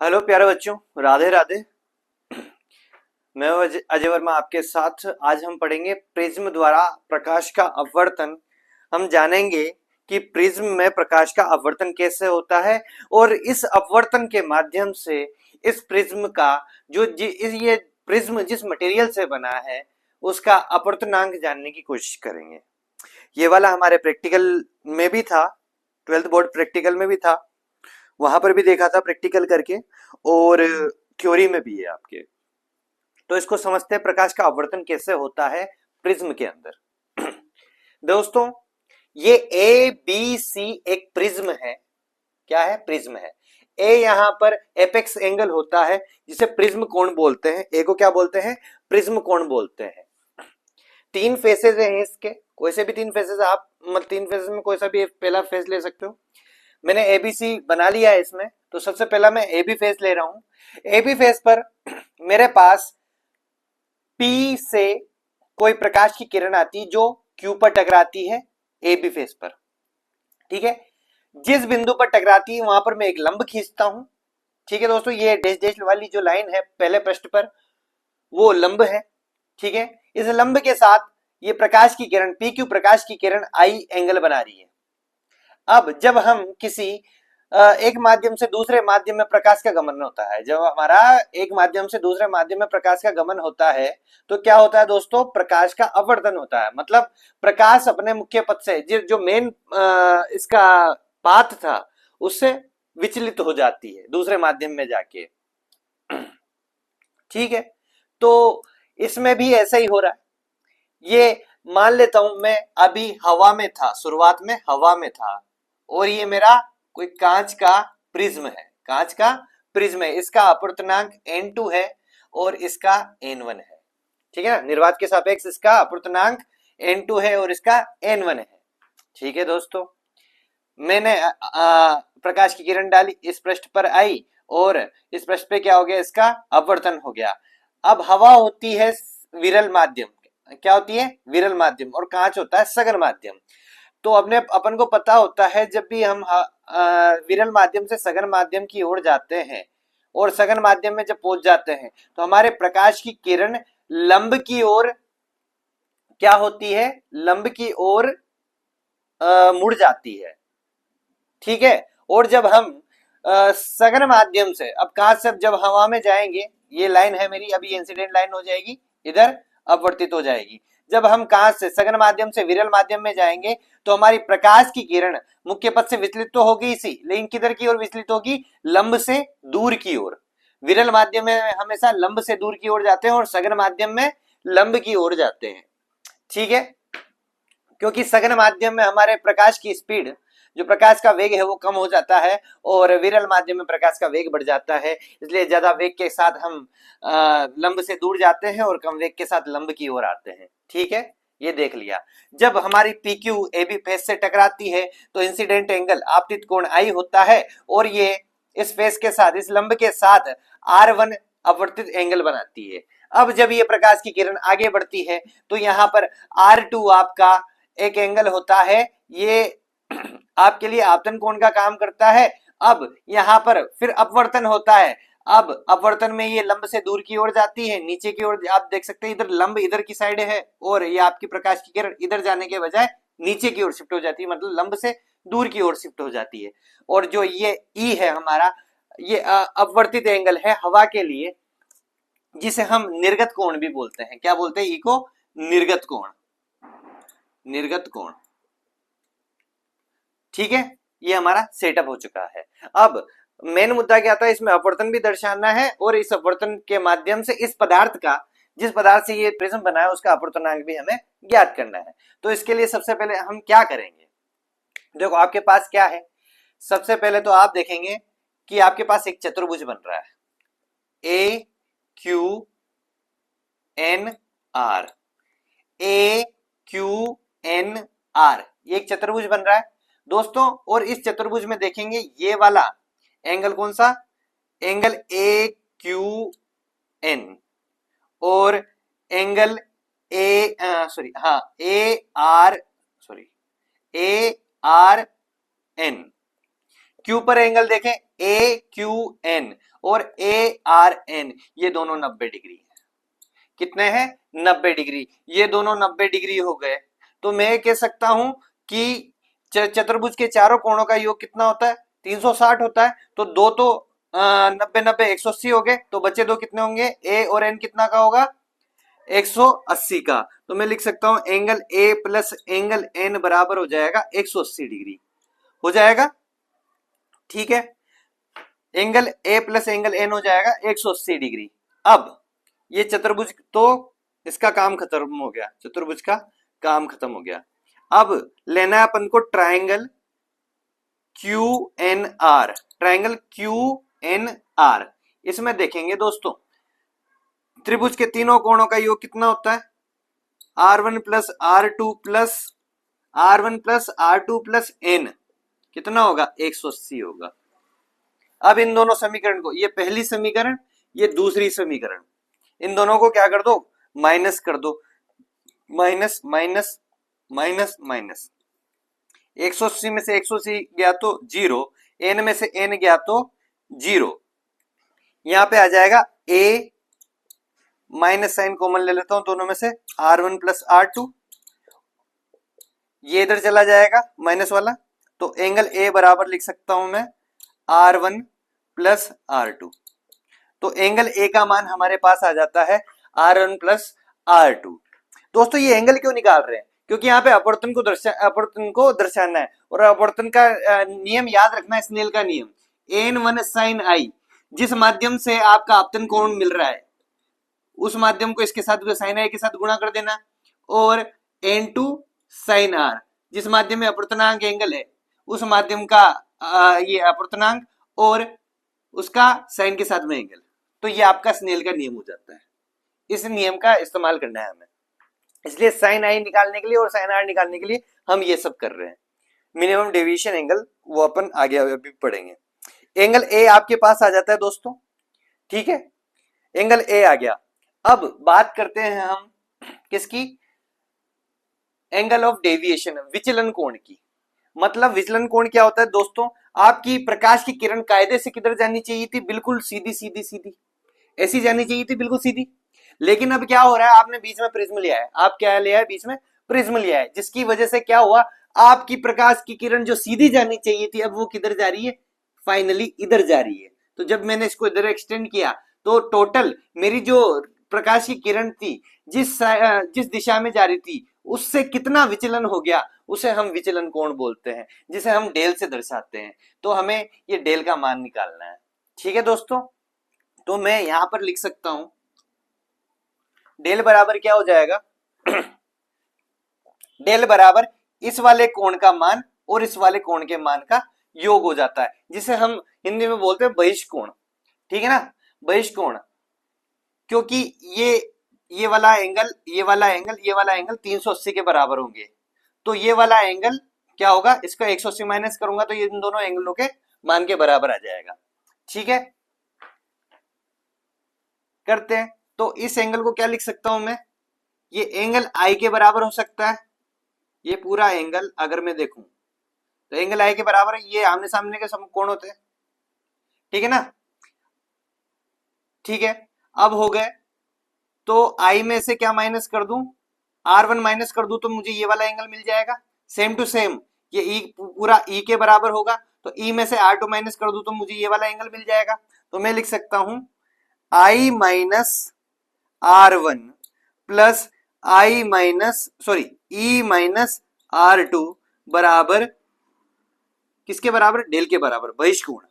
Hello प्यारे बच्चों, राधे राधे। मैं अजय वर्मा आपके साथ। आज हम पढ़ेंगे प्रिज्म द्वारा प्रकाश का अपवर्तन। हम जानेंगे कि प्रिज्म में प्रकाश का अपवर्तन कैसे होता है और इस अपवर्तन के माध्यम से इस प्रिज्म का ये प्रिज्म जिस मटेरियल से बना है उसका अपवर्तनांक जानने की कोशिश करेंगे। ये वाला हमारे प्रैक्टिकल में भी था, 12th बोर्ड प्रैक्टिकल में भी था, वहां पर भी देखा था प्रैक्टिकल करके, और थ्योरी में भी है आपके। तो इसको समझते हैं प्रकाश का अपवर्तन कैसे होता है प्रिज्म के अंदर। दोस्तों, ये ए बी सी एक प्रिज्म है। क्या है? प्रिज्म है। ए यहां पर एपेक्स एंगल होता है जिसे प्रिज्म कोण बोलते हैं। ए को क्या बोलते हैं? प्रिज्म कोण बोलते हैं। तीन फेसेस हैं इसके, कोई से भी तीन फेसेस आप, मतलब तीन फेसेस में कोई सा भी पहला फेस ले सकते हो। मैंने एबीसी बना लिया है इसमें, तो सबसे पहला मैं ए बी फेस ले रहा हूं। ए बी फेस पर मेरे पास पी से कोई प्रकाश की किरण आती जो क्यू पर टकराती है ए बी फेस पर। ठीक है, जिस बिंदु पर टकराती है वहां पर मैं एक लंब खींचता हूं। ठीक है दोस्तों, ये डैश डैश वाली जो लाइन है पहले पृष्ठ पर, वो लंब है। ठीक है, इस लंब के साथ ये प्रकाश की किरण पी क्यू प्रकाश की किरण आई एंगल बना रही है। अब जब हम किसी एक माध्यम से दूसरे माध्यम में प्रकाश का गमन होता है, जब हमारा एक माध्यम से दूसरे माध्यम में प्रकाश का गमन होता है तो क्या होता है दोस्तों? प्रकाश का अपवर्तन होता है। मतलब प्रकाश अपने मुख्य पथ से जो मेन इसका पाथ था उससे विचलित हो जाती है दूसरे माध्यम में जाके। ठीक है, तो इसमें भी ऐसा ही हो रहा है। ये मान लेता हूं मैं अभी हवा में था, शुरुआत में हवा में था, और ये मेरा कोई कांच का प्रिज्म है। कांच का प्रिज्म है, इसका अपवर्तनांक n2 है और इसका n1 है। ठीक है ना, निर्वात के सापेक्ष इसका अपवर्तनांक n2 है और इसका n1 है। ठीक है दोस्तों, मैंने प्रकाश की किरण डाली, इस पृष्ठ पर आई और इस पृष्ठ पे क्या हो गया? इसका अपवर्तन हो गया। अब हवा होती है विरल माध्यम। क्या होती है? विरल माध्यम। और कांच होता है सघन माध्यम। तो अपने अपन को पता होता है जब भी हम विरल माध्यम से सघन माध्यम की ओर जाते हैं और सघन माध्यम में जब पहुंच जाते हैं तो हमारे प्रकाश की किरण लंब की ओर क्या होती है? लंब की ओर मुड़ जाती है। ठीक है, और जब हम सघन माध्यम से, अब कांच से जब हवा में जाएंगे, ये लाइन है मेरी, अभी इंसिडेंट लाइन हो जाएगी, इधर अपवर्तित हो जाएगी। जब हम कांच से सघन माध्यम से विरल माध्यम में जाएंगे तो हमारी प्रकाश की किरण मुख्य पथ से विचलित तो होगी इसी, लेकिन किधर की ओर विचलित होगी? लंब से दूर की ओर। विरल माध्यम में हमेशा लंब से दूर की ओर जाते हैं और सघन माध्यम में लंब की ओर जाते हैं। ठीक है, क्योंकि सघन माध्यम में हमारे प्रकाश की स्पीड, जो प्रकाश का वेग है वो कम हो जाता है और विरल माध्यम में प्रकाश का वेग बढ़ जाता है। इसलिए ज्यादा वेग के साथ हम लंब से दूर जाते हैं और कम वेग के साथ लंब की ओर आते हैं। ठीक है, ये देख लिया। जब हमारी P Q A B face से टकराती है तो इंसिडेंट एंगल आपतित कोण आई होता है और ये इस फेस के साथ, इस लंब के साथ R1 अपवर्तित एंगल बनाती है। अब जब ये प्रकाश की किरण आगे बढ़ती है तो यहाँ पर R2 आपका एक एंगल होता है, ये आपके लिए आपतन कोण का काम करता है। अब यहां पर फिर अपवर्तन होता है। अब अपवर्तन में ये लंब से दूर की ओर जाती है, नीचे की ओर आप देख सकते हैं, इधर लंब इधर की साइड है और ये आपकी प्रकाश की किरण इधर जाने के बजाय नीचे की ओर शिफ्ट हो जाती है, मतलब लंब से दूर की ओर शिफ्ट हो जाती है। और जो ये ई है हमारा, ये अपवर्तित एंगल है हवा के लिए, जिसे हम निर्गत कोण भी बोलते हैं। क्या बोलते हैं? ई को निर्गत कोण। निर्गत कोण। ठीक है, ये हमारा सेटअप हो चुका है। अब मेन मुद्दा क्या था? इसमें अपवर्तन भी दर्शाना है और इस अपवर्तन के माध्यम से इस पदार्थ का, जिस पदार्थ से ये प्रिज्म बना है उसका अपवर्तनांक भी हमें ज्ञात करना है। तो इसके लिए सबसे पहले हम क्या करेंगे? देखो आपके पास क्या है, सबसे पहले तो आप देखेंगे कि आपके पास एक चतुर्भुज बन रहा है, ए Q N are. A Q N are, ये एक चतुर्भुज बन रहा है दोस्तों। और इस चतुर्भुज में देखेंगे ये वाला एंगल कौन सा? एंगल ए क्यू एन, और angle A R N. Q पर एंगल देखें ए क्यू एन और ए आर एन, ये दोनों 90 डिग्री है। कितने हैं? 90 डिग्री। ये दोनों 90 डिग्री हो गए। तो मैं कह सकता हूं कि चतुर्भुज के चारों कोणों का योग कितना होता है? 360 होता है। तो दो तो 90 90 180 हो गए, तो बचे दो कितने होंगे? ए और एन कितना का होगा? 180 का। तो मैं लिख सकता हूं angle A plus angle N बराबर हो जाएगा 180 डिग्री, हो जाएगा। ठीक है, angle A plus angle N हो जाएगा 180 डिग्री। अब ये चतुर्भुज तो इसका काम खत्म हो गया, चतुर्भुज का काम खत्म हो गया। अब लेना है अपन को triangle Q N R, triangle Q N R. इसमें देखेंगे दोस्तों, त्रिभुज के तीनों कोणों का योग कितना होता है? R1 plus R2 plus R1 plus R2 plus N कितना होगा? 180 होगा। अब इन दोनों समीकरण को, ये पहली समीकरण, ये दूसरी समीकरण, इन दोनों को क्या कर दो? माइनस कर दो। माइनस माइनस माइनस माइनस, 180 में से 180 गया तो 0, n में से n गया तो 0। यहां पे आ जाएगा a, माइनस साइन कॉमन ले लेता हूं दोनों में से, R1 प्लस R2, ये इधर चला जाएगा माइनस वाला। तो एंगल ए बराबर लिख सकता हूं मैं R1 प्लस R2। तो एंगल ए का मान हमारे पास आ जाता है R1 प्लस R2। दोस्तों ये एंगल क्यों निकाल रहे हैं? क्योंकि यहाँ पे अपवर्तन को दर्शाना है, और अपवर्तन का नियम याद रखना है, स्नेल का नियम, n1 sin i, जिस माध्यम से आपका आपतन कोण मिल रहा है उस माध्यम को इसके साथ sin i के साथ गुणा कर देना, और n2 sin r, जिस माध्यम में अपवर्तनांक एंगल है उस माध्यम का ये अपवर्तनांक और उसका साइन के साथ में एंगल। तो ये आपका स्नेल का नियम हो जाता है। इस नियम का इस्तेमाल करना है हमें, इसलिए साइन आई निकालने के लिए और साइन आर निकालने के लिए हम ये सब कर रहे हैं। मिनिमम डेविएशन एंगल वो अपन आगे अभी पढ़ेंगे। एंगल ए आपके पास आ जाता है दोस्तों, ठीक है, एंगल ए आ गया। अब बात करते हैं हम किसकी? एंगल ऑफ डेविएशन, विचलन कोण की। मतलब विचलन कोण क्या होता है दोस्तों? आपकी प्रकाश की किरण कायदे से किधर जानी चाहिए थी? बिल्कुल सीधी सीधी सीधी, ऐसी जानी चाहिए थी, बिल्कुल सीधी। लेकिन अब क्या हो रहा है? आपने बीच में प्रिज्म लिया है। आप क्या लिया है? बीच में प्रिज्म लिया है, जिसकी वजह से क्या हुआ? आपकी प्रकाश की किरण जो सीधी जानी चाहिए थी, अब वो किधर जा रही है? फाइनली इधर जा रही है। तो जब मैंने इसको इधर एक्सटेंड किया तो टोटल मेरी जो प्रकाश की किरण थी जिस दिशा में जा रही थी उससे कितना विचलन हो गया, उसे हम विचलन कोण बोलते हैं, जिसे हम डेल से दर्शाते हैं। तो हमें ये डेल का मान निकालना है। ठीक है दोस्तों, तो मैं यहां पर लिख सकता हूं डेल बराबर क्या हो जाएगा? डेल बराबर इस वाले कोण का मान और इस वाले कोण के मान का योग हो जाता है, जिसे हम हिंदी में बोलते हैं बहिष्कोण। ठीक है ना, बहिष्कोण। क्योंकि ये वाला एंगल, ये वाला एंगल, ये वाला एंगल 380 के बराबर होंगे। तो ये वाला एंगल क्या होगा? इसका 180 माइनस करूंगा तो ये इन दोनों एंगलों के मान के बराबर आ जाएगा। ठीक है, करते हैं। तो इस एंगल को क्या लिख सकता हूं मैं? ये एंगल आई के बराबर हो सकता है। ये पूरा एंगल अगर मैं देखूं तो एंगल आई के बराबर है। ये आमने सामने के कोण होते हैं, ठीक है ना? ठीक है, अब हो गए। तो आई में से क्या माइनस कर दूं? R1 माइनस कर दूं तो मुझे ये वाला एंगल मिल जाएगा। सेम टू सेम ये ई पूरा ई के बराबर होगा, तो ई में से R2 माइनस कर दूं तो मुझे ये वाला एंगल मिल जाएगा। तो मैं लिख सकता हूं I minus R1 plus I minus E minus R2 बराबर किसके बराबर? डेल के बराबर, बहिष्कोण।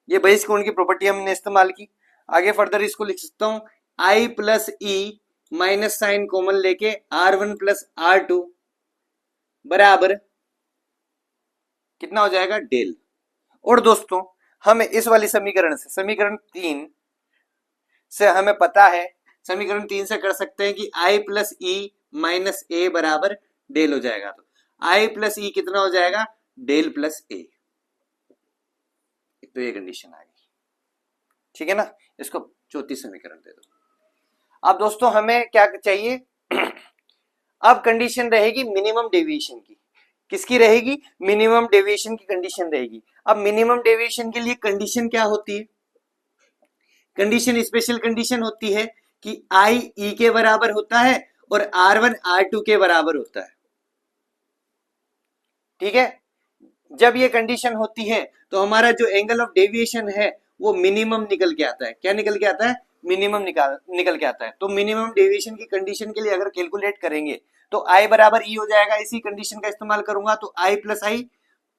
ये बहिष्कोण की प्रॉपर्टी हमने इस्तेमाल की। आगे फर्दर इसको लिख सकता हूं I plus E minus sine common लेके R1 प्लस R2 बराबर कितना हो जाएगा? डेल। और दोस्तों हमें इस वाली समीकरण से, समीकरण 3 से हमें पता है, समीकरण 3 से कर सकते हैं कि I प्लस E माइनस ए बराबर डेल हो जाएगा। तो I प्लस E कितना हो जाएगा? डेल प्लस ए। तो ये कंडीशन आ गई, ठीक है ना? इसको चौथी समीकरण दे दो। अब दोस्तों हमें क्या चाहिए? अब कंडीशन रहेगी मिनिमम डेविएशन की। किसकी रहेगी? मिनिमम डेविएशन की कंडीशन रहेगी। अब मिनिमम डेविएशन के लिए कंडीशन क्या होती है? कंडीशन स्पेशल कंडीशन होती है कि आई ई के बराबर होता है और R1 R2 के बराबर होता है। ठीक है, जब ये कंडीशन होती है तो हमारा जो एंगल ऑफ डेविएशन है वो मिनिमम निकल के आता है। क्या निकल के आता है? मिनिमम निकल के आता है। तो मिनिमम डेविएशन की कंडीशन के लिए अगर कैलकुलेट करेंगे तो आई बराबर ई हो जाएगा। इसी कंडीशन का इस्तेमाल करूंगा तो आई प्लस आई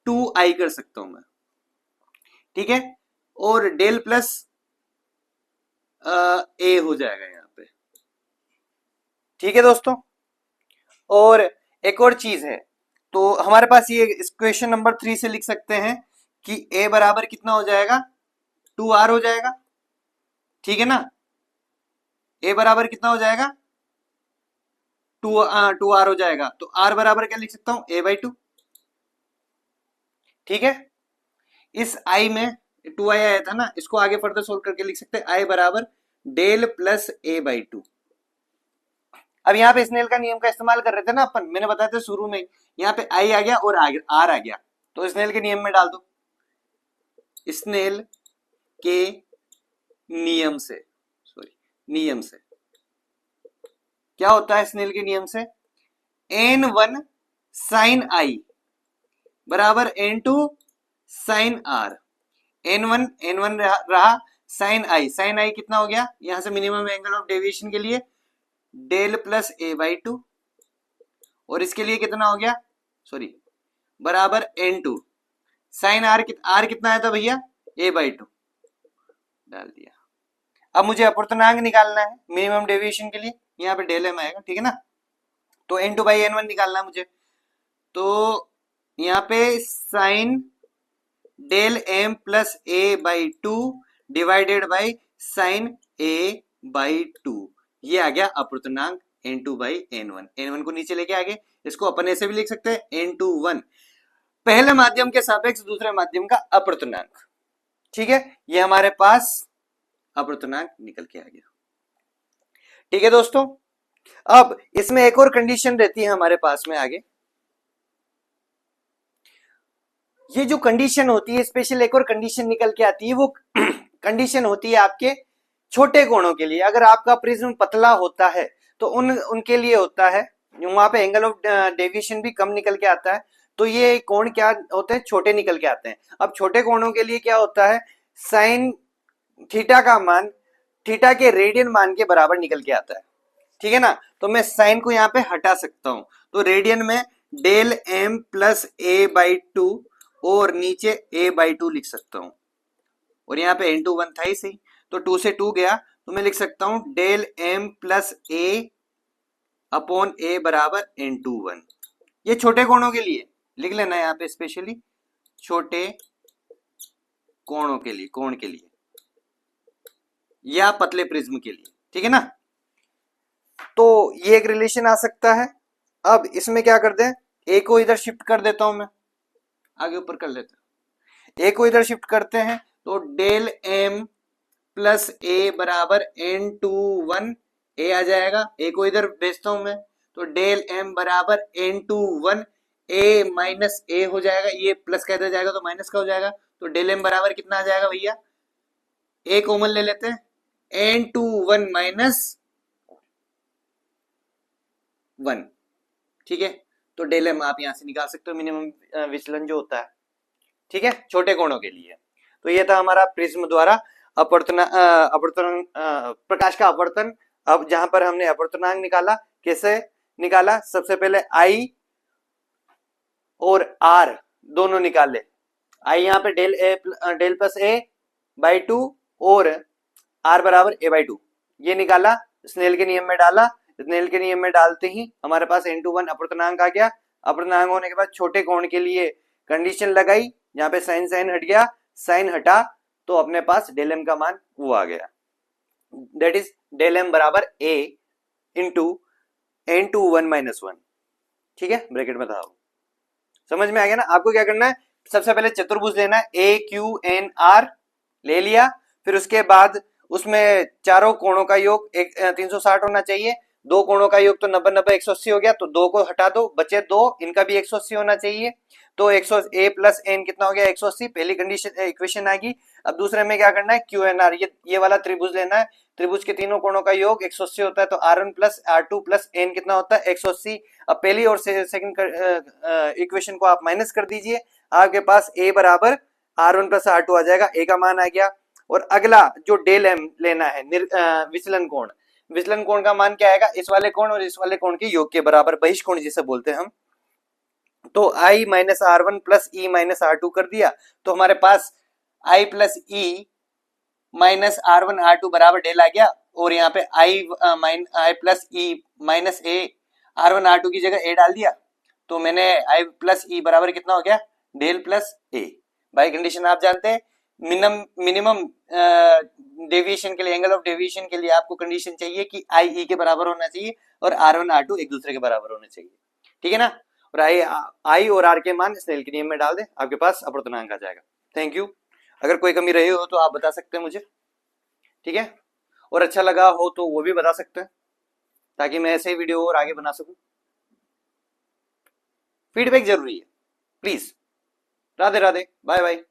2i कर सकता हूं मैं। ठीक है, और डेल प्लस ए हो जाएगा यहां पे। ठीक है दोस्तों, और एक और चीज है, तो हमारे पास ये इक्वेशन नंबर 3 से लिख सकते हैं कि a बराबर कितना हो जाएगा? 2r हो जाएगा। ठीक है ना, a बराबर कितना हो जाएगा? 2r हो जाएगा। तो r बराबर क्या लिख सकता हूं? a/2। ठीक है, इस i में 2i आया था ना, इसको आगे फर्दर सोल्व करके लिख सकते हैं i बराबर डेल प्लस a/2। अब यहाँ पे स्नेल का नियम का इस्तेमाल कर रहे थे ना अपन, मैंने बताया था शुरू में। यहाँ पे आई आ गया और आर आ गया, तो स्नेल के नियम में डाल दो। स्नेल के नियम से, नियम से क्या होता है? स्नेल के नियम से n1 साइन आई बराबर n2 साइन आर। n1 रहा, साइन आई कितना हो गया? यहां से मिनिमम एंगल ऑफ डेविएशन के लिए डेल प्लस a/2, और इसके लिए कितना हो गया? बराबर n2 साइन आर कितना आया था भैया? a/2 डाल दिया। अब मुझे अपवर्तनांक निकालना है मिनिमम डेविएशन के लिए, यहाँ पे डेल एम आएगा। ठीक है ना, तो n2 बाई n1 निकालना है मुझे। तो यहाँ पे sine del M plus a/2 divided by sine a/2, ये आ गया अपवर्तनांक n2 बाई n1। n1 को नीचे लेके आगे, इसको अपन ऐसे भी लिख सकते हैं n21, पहले माध्यम के सापेक्ष दूसरे माध्यम का अपवर्तनांक। ठीक है, ये हमारे पास अपवर्तनांक निकल के आ गया। ठीक है दोस्तों, अब इसमें एक और कंडीशन रहती है हमारे पास में आगे। ये जो कंडीशन होती है स्पेशल, एक और कंडीशन निकल के आती है, वो कंडीशन होती है आपके छोटे कोणों के लिए। अगर आपका प्रिज्म पतला होता है तो उनके लिए होता है, वहां पे एंगल ऑफ डेविएशन भी कम निकल के आता है, तो ये कोण क्या होते हैं? छोटे निकल के आते हैं। अब छोटे कोणों के लिए क्या होता है? साइन थीटा का मान थीटा के रेडियन मान के बराबर निकल के आता है। ठीक है ना, तो मैं साइन को यहाँ पे हटा सकता हूं, तो रेडियन में डेल एम प्लस a/2 और नीचे a/2 लिख सकता हूं, और यहाँ पे n2 1 था ही सही, तो 2 से 2 गया, तो मैं लिख सकता हूं del M plus a upon a बराबर n2 1। ये छोटे कोणों के लिए लिख लेना यहाँ पे, स्पेशली छोटे कोणों के लिए, कोण के लिए या पतले प्रिज्म के लिए। ठीक है ना, तो ये एक रिलेशन आ सकता है। अब इसमें क्या कर दें? ए को इधर शिफ्ट कर देता हूं मैं, आगे ऊपर कर लेते हैं। ए को इधर शिफ्ट करते हैं तो डेल एम प्लस ए बराबर n21 ए आ जाएगा। ए को इधर भेजता हूं मैं, तो डेल एम बराबर n21 ए माइनस ए हो जाएगा। ये प्लस का इधर जाएगा तो माइनस का हो जाएगा, तो डेल एम बराबर कितना आ जाएगा भैया? ए कॉमन ले लेते हैं, n21 माइनस 1। ठीक है, तो डेल एम आप यहां से निकाल सकते हो, मिनिमम विचलन जो होता है। ठीक है, छोटे कोणों के लिए। तो ये था हमारा प्रिज्म द्वारा अपवर्तन प्रकाश का अपवर्तन। अब जहां पर हमने अपवर्तनांक निकाला, कैसे निकाला? सबसे पहले आई और आर दोनों निकाले। आई यहाँ पे डेल प्लस a/2 और आर बराबर a/2, ये निकाला, स्नेल के नियम में डाला। स्नेल के नियम में डालते ही हमारे पास n21 अपवर्तनांक आ गया। अपवर्तनांक होने के बाद छोटे कोण के लिए कंडीशन लगाई, यहाँ पे साइन साइन हट गया, साइन हटा तो अपने पास डेल एम का मान वो आ गया, दैट इज डेल एम बराबर a इंटू n21 माइनस 1। ठीक है, ब्रैकेट में था। समझ में आ गया ना? आपको क्या करना है? सबसे पहले चतुर्भुज लेना है, AQNR ले लिया, फिर उसके बाद उसमें चारों कोणों का योग 360 होना चाहिए, दो कोणों का योग तो 90 90 180 हो गया, तो दो को हटा दो, बचे दो, इनका भी 180 होना चाहिए। तो 100 a प्लस एन कितना हो गया 180, पहली कंडीशन इक्वेशन आ गई। अब दूसरे में क्या करना है, क्यू एन आर, ये वाला त्रिभुज लेना है। त्रिभुज के तीनों कोणों का योग 180 होता है, तो R one plus R two plus N कितना होता है 180। अब पहली और सेकंड इक्वेशन को आप माइनस कर दीजिए, आपके पास a बराबर R one plus R two आ जाएगा, a का मान आ गया। और अगला जो डेल एम लेना है विचलन कोण, विचलन कोण का मान क्या आएगा, इस वाले कोण और इस वाले कोण के योग के बराबर, बहिष्कोण जिसे बोलते हैं हम। तो i minus R one plus E minus R two कर दिया, तो हमारे पास i plus E minus R one R two बराबर डेल आ गया। और यहाँ पे I plus E minus A, R one R two की जगह ए डाल दिया, तो मैंने आई प्लस ई बराबर कितना हो गया del plus A. By condition आप जानते हैं, मिनिमम डेविएशन के लिए, एंगल ऑफ डेविएशन के लिए आपको कंडीशन चाहिए कि आई ई के बराबर होना चाहिए और आर वन आर टू एक दूसरे के बराबर होने चाहिए, ठीक है ना। और आई और आर के मान स्नेल के नियम में डाल दें, आपके पास अपवर्तनांक आ जाएगा। Thank you. अगर कोई कमी रही हो तो आप बता सकते हैं मुझे, ठीक है। और अच्छा लगा हो तो वो भी बता सकते हैं, ताकि मैं ऐसे ही वीडियो और आगे बना सकूं। फीडबैक जरूरी है please. Radhe Radhe, bye bye.